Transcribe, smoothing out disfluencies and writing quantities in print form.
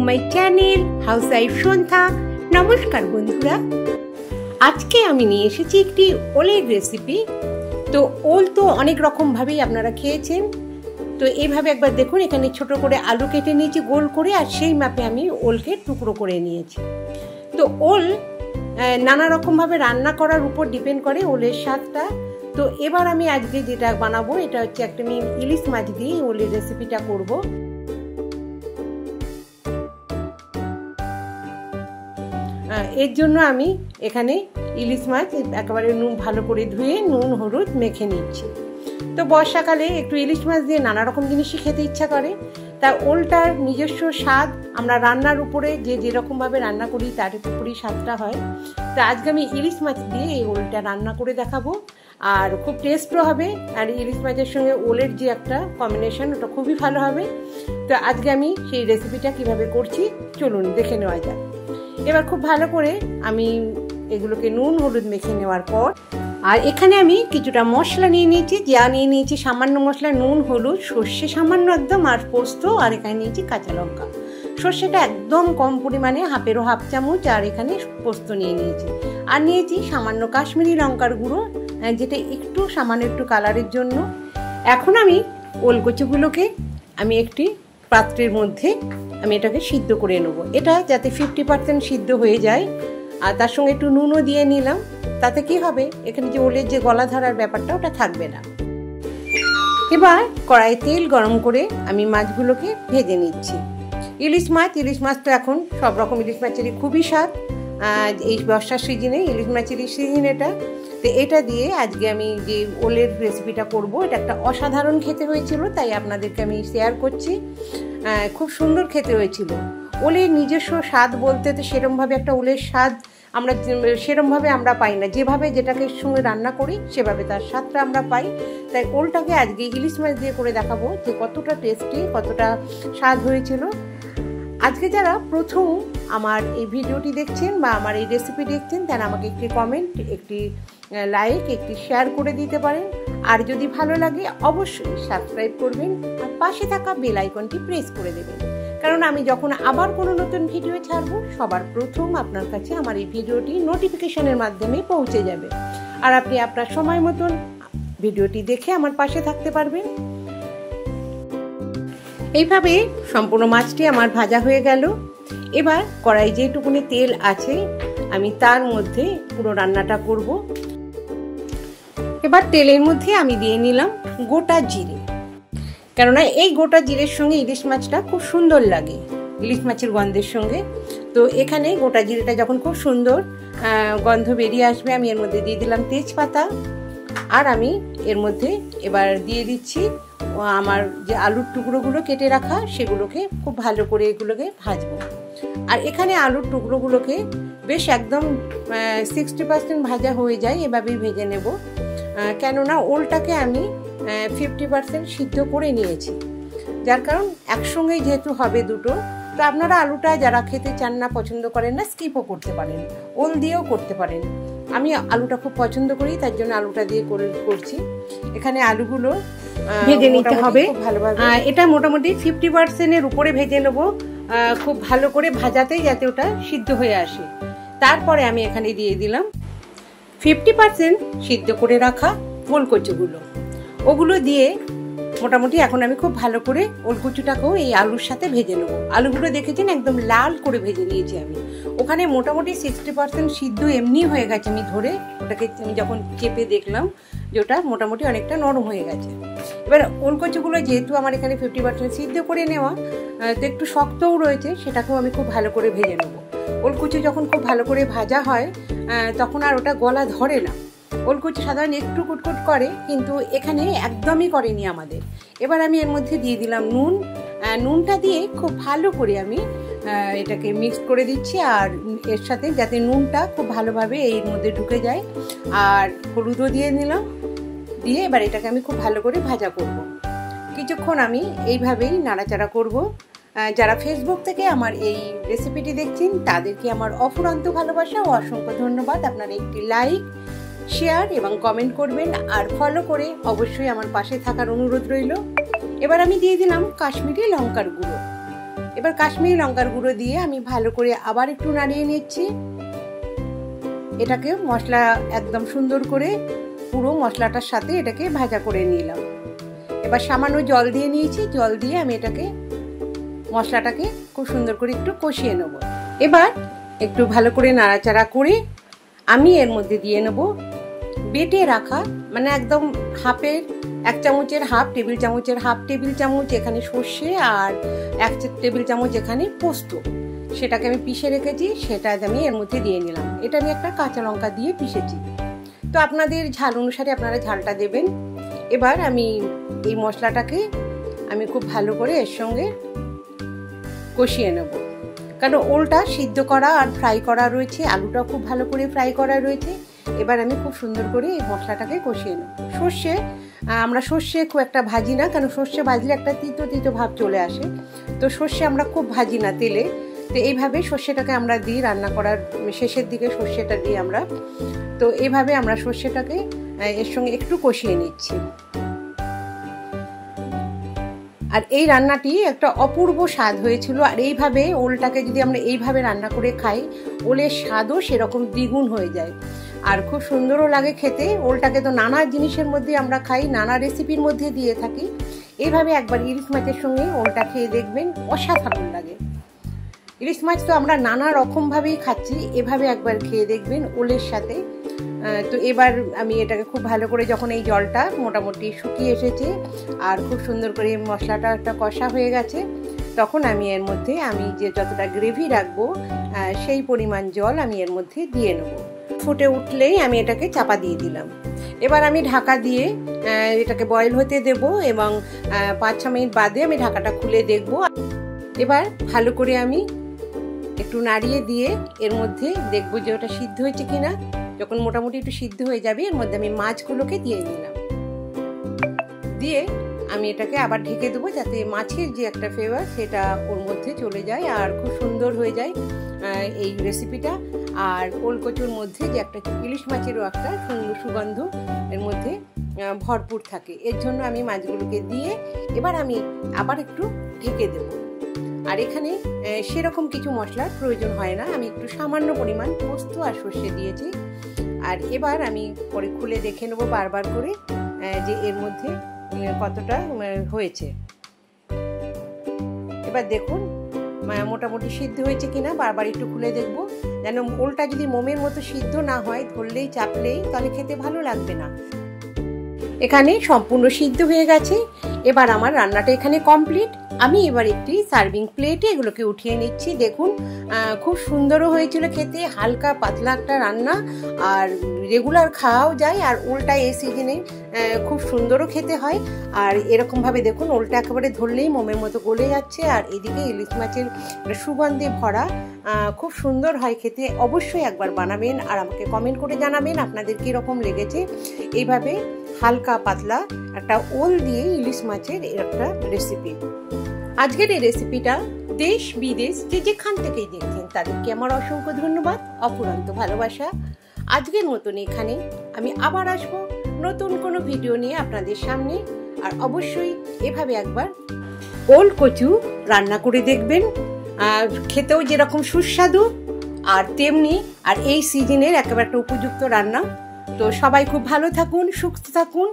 My channel house wife সন্ধ্যা। নমস্কার বন্ধুরা, আজকে আমি নিয়ে এসেছি একটি ওলের রেসিপি। তো ওল তো অনেক রকমভাবেই আপনারা খেয়েছেন। তো এইভাবে একবার দেখুন, এখানে ছোট করে আলু কেটে নিয়েছি গোল করে, আর সেই মাপে আমি ওলকে টুকরো করে নিয়েছি। তো ওল নানা রকমভাবে রান্না করার উপর ডিপেন্ড করে ওলের স্বাদটা। তো এবার আমি আজকে যেটা বানাবো, এটা হচ্ছে একটা আমি ইলিশ মাছ দিয়ে ওলের রেসিপিটা করব। এর জন্য আমি এখানে ইলিশ মাছ একেবারে ভালো করে ধুয়ে নুন হলুদ মেখে নিচ্ছি। তো বর্ষাকালে একটু ইলিশ মাছ দিয়ে নানা রকম জিনিসই খেতে ইচ্ছা করে। তা ওলটার নিজস্ব স্বাদ আমরা রান্নার উপরে যেরকমভাবে রান্না করি তার উপরেই স্বাদটা হয়। তো আজকে আমি ইলিশ মাছ দিয়ে এই ওলটা রান্না করে দেখাবো, আর খুব টেস্টও হবে। আর ইলিশ মাছের সঙ্গে ওলের যে একটা কম্বিনেশন, ওটা খুবই ভালো হবে। তো আজকে আমি সেই রেসিপিটা কিভাবে করছি চলুন দেখে নেওয়া যাক। এবার খুব ভালো করে আমি এগুলোকে নুন হলুদ মেখে নেওয়ার পর, আর এখানে আমি কিছুটা মশলা নিয়ে নিয়েছি। যা নিয়ে নিয়েছি সামান্য মশলা, নুন হলুদ, সর্ষে সামান্য একদম, আর পোস্ত, আর এখানে নিয়েছি কাঁচা লঙ্কা। সর্ষেটা একদম কম পরিমাণে, হাফেরও হাফ চামচ, আর এখানে পোস্ত নিয়ে নিয়েছি। আর নিয়েছি সামান্য কাশ্মীরি লঙ্কার গুঁড়ো, যেটা একটু সামান্য একটু কালারের জন্য। এখন আমি ওলকচুগুলোকে আমি একটি পাত্রের মধ্যে আমি এটাকে সিদ্ধ করে নেব। এটা যাতে 50% সিদ্ধ হয়ে যায়, আর তার সঙ্গে একটু নুনও দিয়ে নিলাম। তাতে কি হবে, এখানে যে ওলের যে গলা ধরার ব্যাপারটা ওটা থাকবে না। এবার কড়াইয়ে তেল গরম করে আমি মাছগুলোকে ভেজে নিচ্ছি। ইলিশ মাছ তো এখন সব রকম ইলিশ মাছেরই খুবই স্বাদ। এই বর্ষার সিজনে ইলিশ মাছেরই সিজন এটা। তো এটা দিয়ে আজকে আমি যে ওলের রেসিপিটা করব, এটা একটা অসাধারণ খেতে হয়েছিল, তাই আপনাদেরকে আমি শেয়ার করছি। খুব সুন্দর খেতে হয়েছিল। ওলের নিজস্ব স্বাদ বলতে তো সেরমভাবে একটা ওলের স্বাদ আমরা সেরমভাবে আমরা পাই না। যেভাবে যেটাকে সঙ্গে রান্না করি সেভাবে তার স্বাদটা আমরা পাই। তাই ওলটাকে আজকে ইলিশ মাছ দিয়ে করে দেখাবো যে কতটা টেস্টি, কতটা স্বাদ হয়েছিল। আজকে যারা প্রথম আমার এই ভিডিওটি দেখছেন বা আমার এই রেসিপি দেখছেন, তারা আমাকে একটি কমেন্ট, একটি লাইক, একটি শেয়ার করে দিতে পারেন। আর যদি ভালো লাগে অবশ্যই সাবস্ক্রাইব করবেন, আর পাশে থাকা বেল আইকনটি প্রেস করে দেবেন, কারণ আমি যখন আবার কোনো নতুন ভিডিও ছাড়বো সবার প্রথম আপনার কাছে আমার এই ভিডিওটি নোটিফিকেশনের মাধ্যমে পৌঁছে যাবে, আর আপনি আপনার সময় মতন ভিডিওটি দেখে আমার পাশে থাকতে পারবেন। এইভাবে সম্পূর্ণ মাছটি আমার ভাজা হয়ে গেল। এবার কড়াই যেটুকুনি তেল আছে আমি তার মধ্যে পুরো রান্নাটা করব। এবার তেলের মধ্যে আমি দিয়ে নিলাম গোটা জিরে, কেননা এই গোটা জিরের সঙ্গে ইলিশ মাছটা খুব সুন্দর লাগে, ইলিশ মাছের গন্ধের সঙ্গে। তো এখানে গোটা জিরেটা যখন খুব সুন্দর গন্ধ বেরিয়ে আসবে, আমি এর মধ্যে দিয়ে দিলাম তেজপাতা। আর আমি এর মধ্যে এবার দিয়ে দিচ্ছি আমার যে আলুর টুকরোগুলো কেটে রাখা, সেগুলোকে খুব ভালো করে এগুলোকে ভাজবো। আর এখানে আলুর টুকরোগুলোকে বেশ একদম 60% ভাজা হয়ে যায়, এভাবেই ভেজে নেব। কেননা ওলটাকে আমি 50% সিদ্ধ করে নিয়েছি, যার কারণ একসঙ্গেই যেহেতু হবে দুটো। তো আপনারা আলুটা যারা খেতে চান না, পছন্দ করেন না, স্কিপও করতে পারেন, ওল দিয়েও করতে পারেন। আমি আলুটা খুব পছন্দ করি, তার জন্য আলুটা দিয়ে করছি। এখানে আলুগুলো ভেজে নিতে হবে ভালোভাবে। এটা মোটামুটি 50%-এর উপরে ভেজে নেব, খুব ভালো করে ভাজাতেই যাতে ওটা সিদ্ধ হয়ে আসে। তারপরে আমি এখানে দিয়ে দিলাম 50% সিদ্ধ করে রাখা ওলকচুগুলো। ওগুলো দিয়ে মোটামুটি এখন আমি খুব ভালো করে ওলকচুটাকেও এই আলুর সাথে ভেজে নেবো। আলুগুলো দেখেছেন একদম লাল করে ভেজে নিয়েছি আমি। ওখানে মোটামুটি 60% সিদ্ধ এমনি হয়ে গেছে। আমি ধরে ওটাকে আমি যখন চেপে দেখলাম যে ওটা মোটামুটি অনেকটা নরম হয়ে গেছে। এবার ওলকচুগুলো যেহেতু আমার এখানে 50% সিদ্ধ করে নেওয়া, তো একটু শক্তও রয়েছে, সেটাকেও আমি খুব ভালো করে ভেজে নেবো। ওলকচু যখন খুব ভালো করে ভাজা হয় তখন আর ওটা গলা ধরে না। ওলকচু সাধারণত একটু কুটকুট করে, কিন্তু এখানে একদমই করেনি আমাদের। এবার আমি এর মধ্যে দিয়ে দিলাম নুন। নুনটা দিয়ে খুব ভালো করে আমি এটাকে মিক্স করে দিচ্ছি, আর এর সাথে যাতে নুনটা খুব ভালোভাবে এর মধ্যে ঢুকে যায়। আর হলুদও দিয়ে নিলাম, দিয়ে এবার এটাকে আমি খুব ভালো করে ভাজা করব। কিছুক্ষণ আমি এইভাবেই নাড়াচাড়া করব। যারা ফেসবুক থেকে আমার এই রেসিপিটি দেখছেন তাদেরকে আমার অফুরন্ত ভালোবাসা ও অসংখ্য ধন্যবাদ। আপনারা একটি লাইক, শেয়ার এবং কমেন্ট করবেন, আর ফলো করে অবশ্যই আমার পাশে থাকার অনুরোধ রইল। এবার আমি দিয়ে দিলাম কাশ্মীরি লঙ্কার গুঁড়ো। এবার কাশ্মীরি লঙ্কার গুঁড়ো দিয়ে আমি ভালো করে আবার একটু নাড়িয়ে নিচ্ছি। এটাকে মশলা একদম সুন্দর করে পুরো মশলাটার সাথে এটাকে ভাজা করে নিলাম। এবার সামান্য জল দিয়ে নিয়েছি, জল দিয়ে আমি এটাকে মশলাটাকে খুব সুন্দর করে একটু কষিয়ে নেব। এবার একটু ভালো করে নাড়াচাড়া করে আমি এর মধ্যে দিয়ে নেব বেটে রাখা, মানে একদম এক চামচের হাফ টেবিল চামচের হাফ টেবিল চামচ এখানে সর্ষে আর 1 টেবিল চামচ এখানে পোস্ত, সেটাকে আমি পিষে রেখেছি, সেটা আমি এর মধ্যে দিয়ে নিলাম। এটা আমি একটা কাঁচা লঙ্কা দিয়ে পিষেছি। তো আপনাদের ঝাল অনুসারে আপনারা ঝালটা দেবেন। এবার আমি এই মশলাটাকে আমি খুব ভালো করে এর সঙ্গে কষিয়ে নেব, কারণ ওলটা সিদ্ধ করা আর ফ্রাই করা রয়েছে, আলুটা খুব ভালো করে ফ্রাই করা রয়েছে। এবার আমি খুব সুন্দর করে এই মশলাটাকে কষিয়ে নেব। আমরা সর্ষে খুব একটা ভাজি না, কারণ সর্ষে ভাজলে একটা তিতো তিতো ভাব চলে আসে, তো সর্ষে আমরা খুব ভাজি না তেলে। তো এইভাবে সর্ষেটাকে আমরা দিই রান্না করার শেষের দিকে, সর্ষেটা দিই আমরা। তো এইভাবে আমরা সর্ষেটাকে এর সঙ্গে একটু কষিয়ে নিচ্ছি। আর এই রান্নাটি একটা অপূর্ব স্বাদ হয়েছিল। আর এইভাবে ওলটাকে যদি আমরা এইভাবে রান্না করে খাই, ওলের স্বাদও সেরকম দ্বিগুণ হয়ে যায় আর খুব সুন্দরও লাগে খেতে। ওলটাকে তো নানা জিনিসের মধ্যে আমরা খাই, নানা রেসিপির মধ্যে দিয়ে থাকি। এইভাবে একবার ইলিশ মাছের সঙ্গে ওলটা খেয়ে দেখবেন, অসাধারণ লাগে। ইলিশ মাছ তো আমরা নানা রকমভাবেই খাচ্ছি, এভাবে একবার খেয়ে দেখবেন ওলের সাথে। তো এবার আমি এটাকে খুব ভালো করে, যখন এই জলটা মোটামুটি শুকিয়ে এসেছে আর খুব সুন্দর করে মশলাটা একটা কষা হয়ে গেছে, তখন আমি এর মধ্যে আমি যে যতটা গ্রেভি রাখবো সেই পরিমাণ জল আমি এর মধ্যে দিয়ে নেব। ফুটে উঠলেই আমি এটাকে চাপা দিয়ে দিলাম। এবার আমি ঢাকা দিয়ে এটাকে বয়েল হতে দেব এবং 5-6 মিনিট বাদে আমি ঢাকাটা খুলে দেখব। এবার ভালো করে আমি একটু নাড়িয়ে দিয়ে এর মধ্যে দেখবো যে ওটা সিদ্ধ হয়েছে কিনা। যখন মোটামুটি একটু সিদ্ধ হয়ে যাবে, এর মধ্যে আমি মাছগুলোকে দিয়ে দিলাম। দিয়ে আমি এটাকে আবার ঢেকে দেবো, যাতে মাছের যে একটা ফ্লেভার সেটা ওর মধ্যে চলে যায় আর খুব সুন্দর হয়ে যায় এই রেসিপিটা। আর ওলকচুর মধ্যে যে একটা ইলিশ মাছেরও একটা সুন্দর সুগন্ধ এর মধ্যে ভরপুর থাকে। এর জন্য আমি মাছগুলোকে দিয়ে এবার আমি আবার একটু ঢেকে দেব। আর এখানে সেরকম কিছু মশলার প্রয়োজন হয় না, আমি একটু সামান্য পরিমাণ পোস্ত আর সর্ষে দিয়েছি। আর এবার আমি পরে খুলে দেখে নেবো বারবার করে যে এর মধ্যে কতটা হয়েছে। এবার দেখুন মোটামুটি সিদ্ধ হয়েছে কিনা, বারবার একটু খুলে দেখবো, যেন ওলটা যদি মোমের মতো সিদ্ধ না হয়, ধরলেই চাপলেই তাহলে খেতে ভালো লাগবে না। এখানে সম্পূর্ণ সিদ্ধ হয়ে গেছে। এবার আমার রান্নাটা এখানে কমপ্লিট। আমি এবার একটি সার্ভিং প্লেটে এগুলোকে উঠিয়ে নিচ্ছি। দেখুন খুব সুন্দরও হয়েছিল খেতে, হালকা পাতলা একটা রান্না, আর রেগুলার খাওয়াও যায়। আর ওলটা এই সিজনে খুব সুন্দরও খেতে হয়। আর এরকমভাবে দেখুন ওলটা একেবারে ধরলেই মোমের মতো গলে যাচ্ছে, আর এদিকে ইলিশ মাছের সুগন্ধে ভরা, খুব সুন্দর হয় খেতে। অবশ্যই একবার বানাবেন আর আমাকে কমেন্ট করে জানাবেন আপনাদের কীরকম লেগেছে। এইভাবে হালকা পাতলা একটা ওল দিয়ে ইলিশ মাছের একটা রেসিপি। আজকের এই রেসিপিটা দেশ বিদেশ যে যেখান থেকেই দেখছেন তাদেরকে আমার অসংখ্য ধন্যবাদ, অফুরন্ত ভালোবাসা। আজকের মতন এখানে আমি আবার আসবো নতুন কোনো ভিডিও নিয়ে আপনাদের সামনে। আর অবশ্যই এভাবে একবার ওল কচু রান্না করে দেখবেন, আর খেতেও যেরকম সুস্বাদু আর তেমনি আর এই সিজনের একেবারে একটা উপযুক্ত রান্না। তো সবাই খুব ভালো থাকুন, সুস্থ থাকুন।